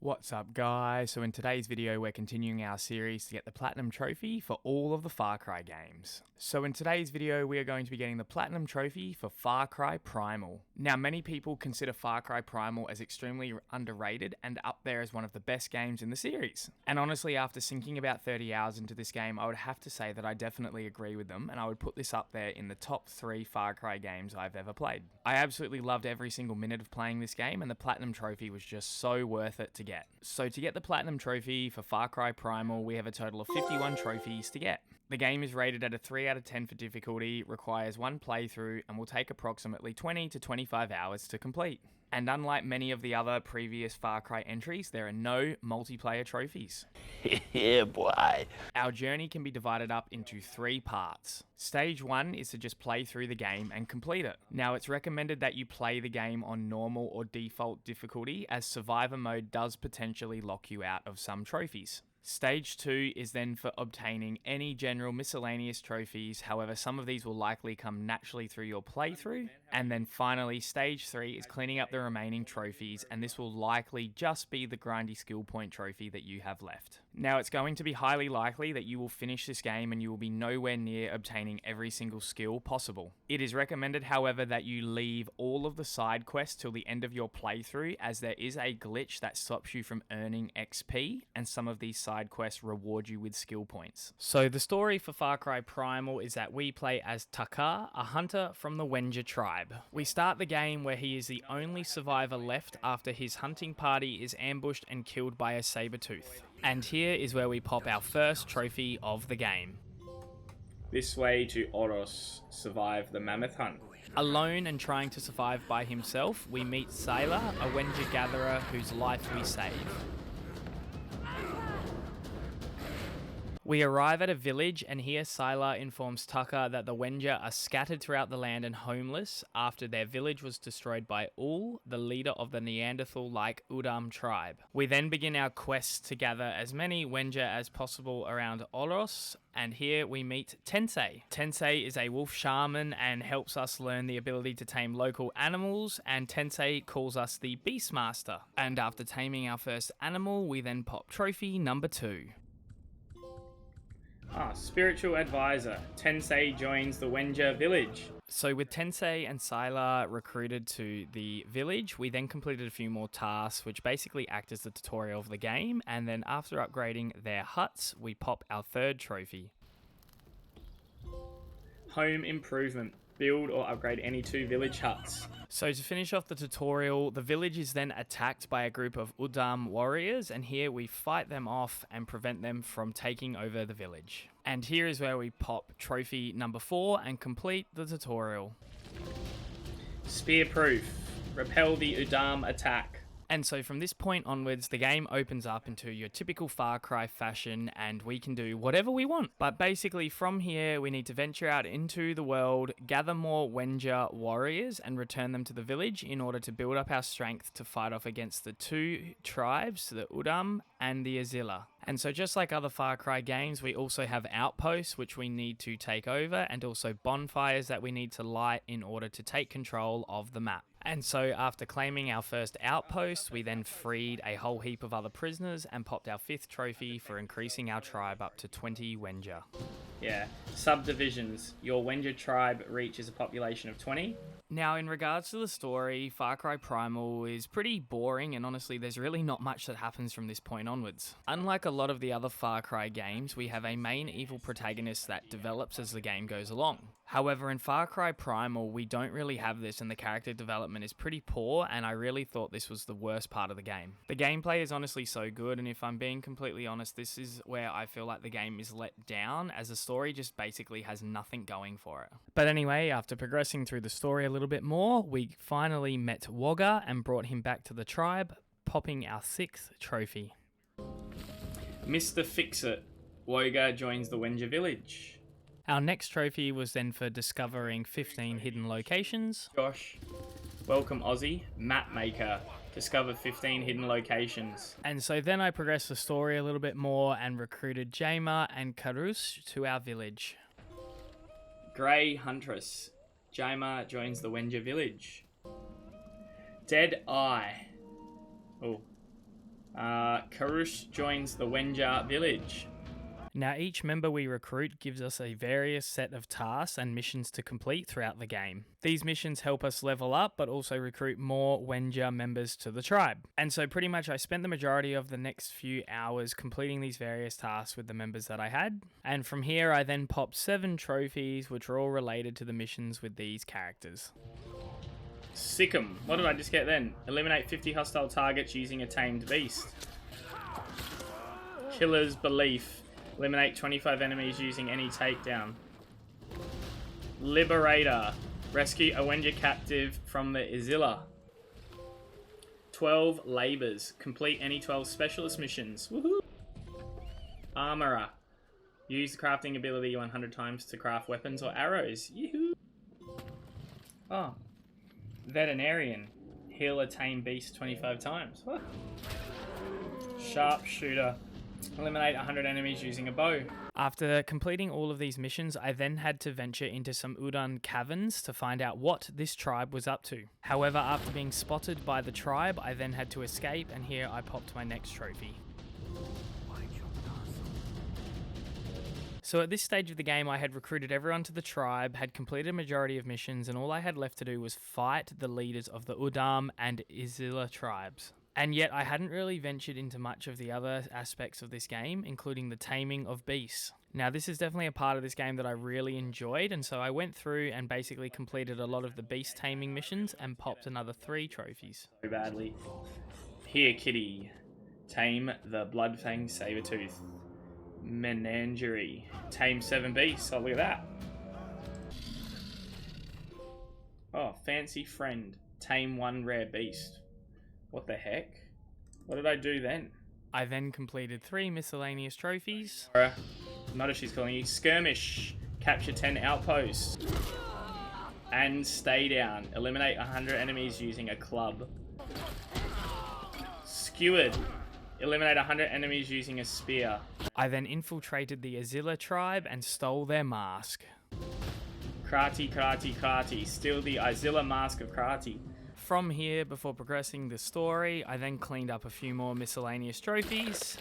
What's up guys? So in today's video we're continuing our series to get the Platinum Trophy for all of the Far Cry games. So in today's video we are going to be getting the Platinum Trophy for Far Cry Primal. Now many people consider Far Cry Primal as extremely underrated and up there as one of the best games in the series. And honestly, after sinking about 30 hours into this game, I would have to say that I definitely agree with them, and I would put this up there in the top 3 Far Cry games I've ever played. I absolutely loved every single minute of playing this game, and the Platinum Trophy was just so worth it to get. So to get the Platinum Trophy for Far Cry Primal, we have a total of 51 trophies to get. The game is rated at a 3 out of 10 for difficulty, requires one playthrough, and will take approximately 20 to 25 hours to complete. And unlike many of the other previous Far Cry entries, there are no multiplayer trophies. Yeah, boy. Our journey can be divided up into 3 parts. Stage 1 is to just play through the game and complete it. Now it's recommended that you play the game on normal or default difficulty, as survivor mode does potentially lock you out of some trophies. Stage 2 is then for obtaining any general miscellaneous trophies, however some of these will likely come naturally through your playthrough. And then finally, Stage 3 is cleaning up the remaining trophies, and this will likely just be the grindy skill point trophy that you have left. Now it's going to be highly likely that you will finish this game and you will be nowhere near obtaining every single skill possible. It is recommended, however, that you leave all of the side quests till the end of your playthrough, as there is a glitch that stops you from earning XP, and some of these side quests reward you with skill points. So the story for Far Cry Primal is that we play as Takkar, a hunter from the Wenja tribe. We start the game where he is the only survivor left after his hunting party is ambushed and killed by a saber-tooth. And here is where we pop our first trophy of the game. This way to Oros, survive the mammoth hunt. Alone and trying to survive by himself, we meet Sailor, a Wenja gatherer whose life we save. We arrive at a village, and here Sailor informs Takkar that the Wenja are scattered throughout the land and homeless after their village was destroyed by Ul, the leader of the Neanderthal-like Udam tribe. We then begin our quests to gather as many Wenja as possible around Oros, and here we meet Tensei. Tensei is a wolf shaman and helps us learn the ability to tame local animals, and Tensei calls us the Beastmaster. And after taming our first animal, we then pop trophy number 2. Spiritual advisor. Tensei joins the Wenja village. So with Tensei and Sailor recruited to the village, we then completed a few more tasks which basically act as the tutorial of the game, and then after upgrading their huts, we pop our third trophy. Home improvement. Build or upgrade any 2 village huts. So to finish off the tutorial, the village is then attacked by a group of Udam warriors, and here we fight them off and prevent them from taking over the village. And here is where we pop trophy number 4 and complete the tutorial. Spear proof. Repel the Udam attack. And so from this point onwards, the game opens up into your typical Far Cry fashion, and we can do whatever we want. But basically from here, we need to venture out into the world, gather more Wenja warriors, and return them to the village in order to build up our strength to fight off against the 2 tribes, the Udam and the Azila. And so just like other Far Cry games, we also have outposts which we need to take over, and also bonfires that we need to light in order to take control of the map. And so after claiming our first outpost, we then freed a whole heap of other prisoners and popped our 5th trophy for increasing our tribe up to 20 Wenja. Yeah, subdivisions. Your Wenja tribe reaches a population of 20. Now, in regards to the story, Far Cry Primal is pretty boring, and honestly, there's really not much that happens from this point onwards. Unlike a lot of the other Far Cry games, we have a main evil protagonist that develops as the game goes along. However, in Far Cry Primal, we don't really have this, and the character development is pretty poor, and I really thought this was the worst part of the game. The gameplay is honestly so good, and if I'm being completely honest, this is where I feel like the game is let down, as the story just basically has nothing going for it. But anyway, after progressing through the story a little bit more, we finally met Wogga and brought him back to the tribe, popping our 6th trophy. Mr. Fix-It. Wogga joins the Wenja village. Our next trophy was then for discovering 15 hidden locations. Josh. Welcome Aussie. Map Maker. Discover 15 hidden locations. And so then I progressed the story a little bit more and recruited Jaima and Karus to our village. Grey Huntress. Jaima joins the Wenja village. Dead Eye. Oh, Karush joins the Wenja village. Now, each member we recruit gives us a various set of tasks and missions to complete throughout the game. These missions help us level up, but also recruit more Wenja members to the tribe. And so pretty much I spent the majority of the next few hours completing these various tasks with the members that I had. And from here, I then popped 7 trophies, which are all related to the missions with these characters. Sick'em. What did I just get then? Eliminate 50 hostile targets using a tamed beast. Killer's Belief. Eliminate 25 enemies using any takedown. Liberator. Rescue a Wenja captive from the Izilla. 12 Labors. Complete any 12 specialist missions. Woohoo! Armorer. Use the crafting ability 100 times to craft weapons or arrows. Yoo-hoo! Oh. Veterinarian. Heal a tame beast 25 times. What? Sharpshooter. Eliminate 100 enemies using a bow. After completing all of these missions, I then had to venture into some Udam caverns to find out what this tribe was up to. However, after being spotted by the tribe, I then had to escape, and here I popped my next trophy. So at this stage of the game, I had recruited everyone to the tribe, had completed a majority of missions, and all I had left to do was fight the leaders of the Udam and Izilla tribes. And yet I hadn't really ventured into much of the other aspects of this game, including the taming of beasts. Now, this is definitely a part of this game that I really enjoyed, and so I went through and basically completed a lot of the beast taming missions and popped another 3 trophies. So badly. Here, kitty. Tame the Bloodfang Sabertooth. Menagerie. Tame 7 beasts. Oh, look at that. Oh, Fancy Friend. Tame 1 rare beast. What the heck? What did I do then? I then completed 3 miscellaneous trophies. Notice she's calling you. Skirmish. Capture 10 outposts. And stay down. Eliminate 100 enemies using a club. Skewered. Eliminate 100 enemies using a spear. I then infiltrated the Izilla tribe and stole their mask. Karate, karate, karate. Steal the Izilla mask of karate. From here, before progressing the story, I then cleaned up a few more miscellaneous trophies.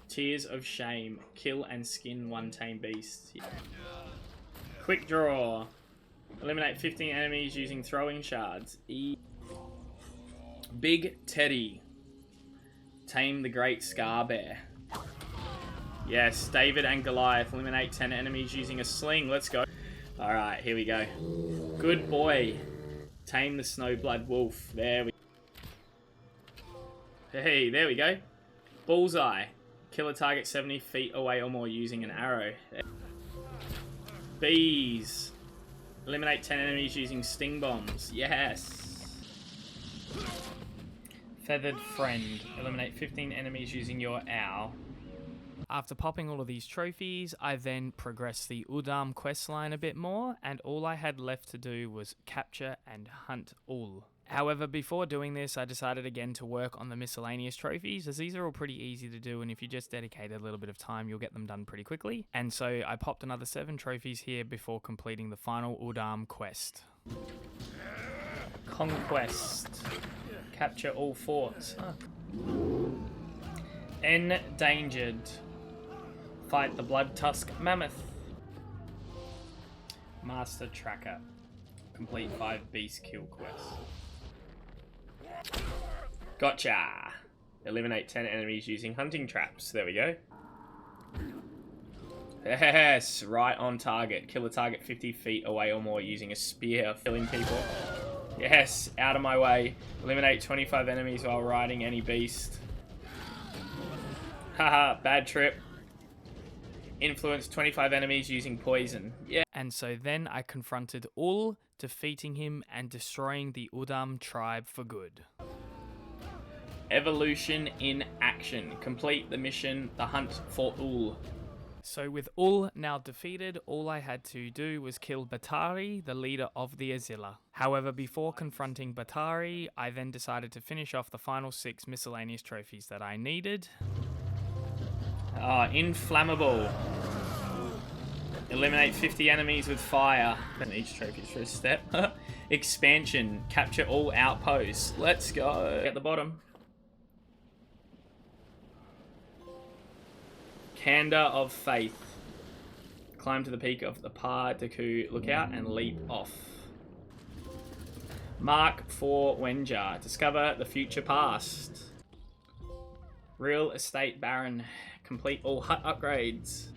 Tears of Shame. Kill and skin 1 tame beast. Quick Draw. Eliminate 15 enemies using throwing shards. Big Teddy. Tame the Great Scar Bear. Yes, David and Goliath. Eliminate 10 enemies using a sling. Let's go. Alright, here we go. Good boy. Tame the Snowblood Wolf. There we go. Hey, there we go. Bullseye. Kill a target 70 feet away or more using an arrow. Bees. Eliminate 10 enemies using sting bombs. Yes. Feathered Friend. Eliminate 15 enemies using your owl. After popping all of these trophies, I then progressed the Udam questline a bit more, and all I had left to do was capture and hunt Ul. However, before doing this, I decided again to work on the miscellaneous trophies, as these are all pretty easy to do, and if you just dedicate a little bit of time, you'll get them done pretty quickly. And so I popped another 7 trophies here before completing the final Udam quest. Conquest. Capture all forts. Endangered. Fight the Blood Tusk Mammoth. Master Tracker. Complete 5 beast kill quests. Gotcha! Eliminate 10 enemies using hunting traps. There we go. Yes, right on target. Kill a target 50 feet away or more using a spear, killing people. Yes, out of my way. Eliminate 25 enemies while riding any beast. Haha, bad trip. Influence 25 enemies using poison. Yeah. And so then I confronted Ul, defeating him and destroying the Udam tribe for good. Evolution in action. Complete the mission, the hunt for Ul. So with Ul now defeated, all I had to do was kill Batari, the leader of the Izilla. However, before confronting Batari, I then decided to finish off the final 6 miscellaneous trophies that I needed. Inflammable. Eliminate 50 enemies with fire. And each trophy is for a step. Expansion. Capture all outposts. Let's go. At the bottom. Panda of Faith. Climb to the peak of the Takkar lookout and leap off. Mark for Wenja. Discover the future past. Real estate baron. Complete all hut upgrades.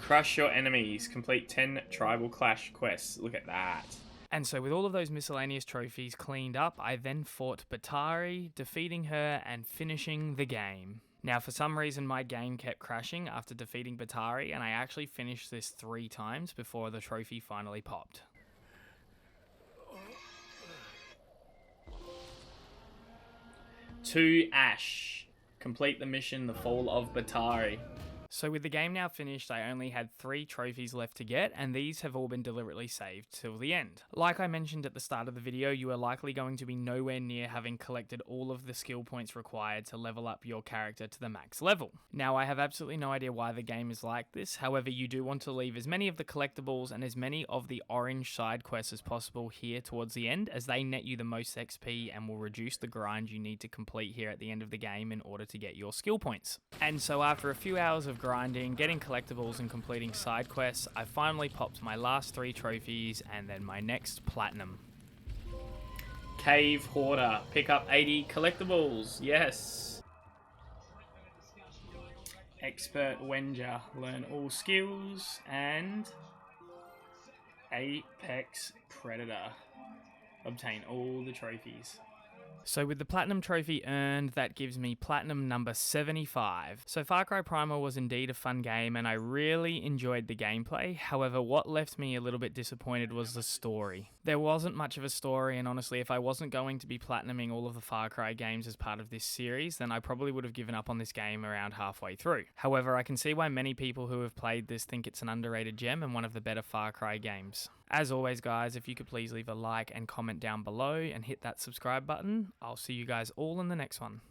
Crush your enemies. Complete 10 tribal clash quests. Look at that. And so with all of those miscellaneous trophies cleaned up, I then fought Batari, defeating her and finishing the game. Now, for some reason, my game kept crashing after defeating Batari, and I actually finished this 3 times before the trophy finally popped. To Ash. Complete the mission, The Fall of Batari. So with the game now finished, I only had 3 trophies left to get, and these have all been deliberately saved till the end. Like I mentioned at the start of the video, you are likely going to be nowhere near having collected all of the skill points required to level up your character to the max level. Now, I have absolutely no idea why the game is like this, however, you do want to leave as many of the collectibles and as many of the orange side quests as possible here towards the end, as they net you the most XP and will reduce the grind you need to complete here at the end of the game in order to get your skill points. And so after a few hours of grinding, getting collectibles and completing side quests, I finally popped my last 3 trophies and then my next platinum. Cave Hoarder. Pick up 80 collectibles. Yes. Expert Wenja. Learn all skills. And Apex Predator. Obtain all the trophies. So with the Platinum Trophy earned, that gives me Platinum number 75. So Far Cry Primal was indeed a fun game and I really enjoyed the gameplay. However, what left me a little bit disappointed was the story. There wasn't much of a story, and honestly, if I wasn't going to be platinuming all of the Far Cry games as part of this series, then I probably would have given up on this game around halfway through. However, I can see why many people who have played this think it's an underrated gem and one of the better Far Cry games. As always, guys, if you could please leave a like and comment down below and hit that subscribe button, I'll see you guys all in the next one.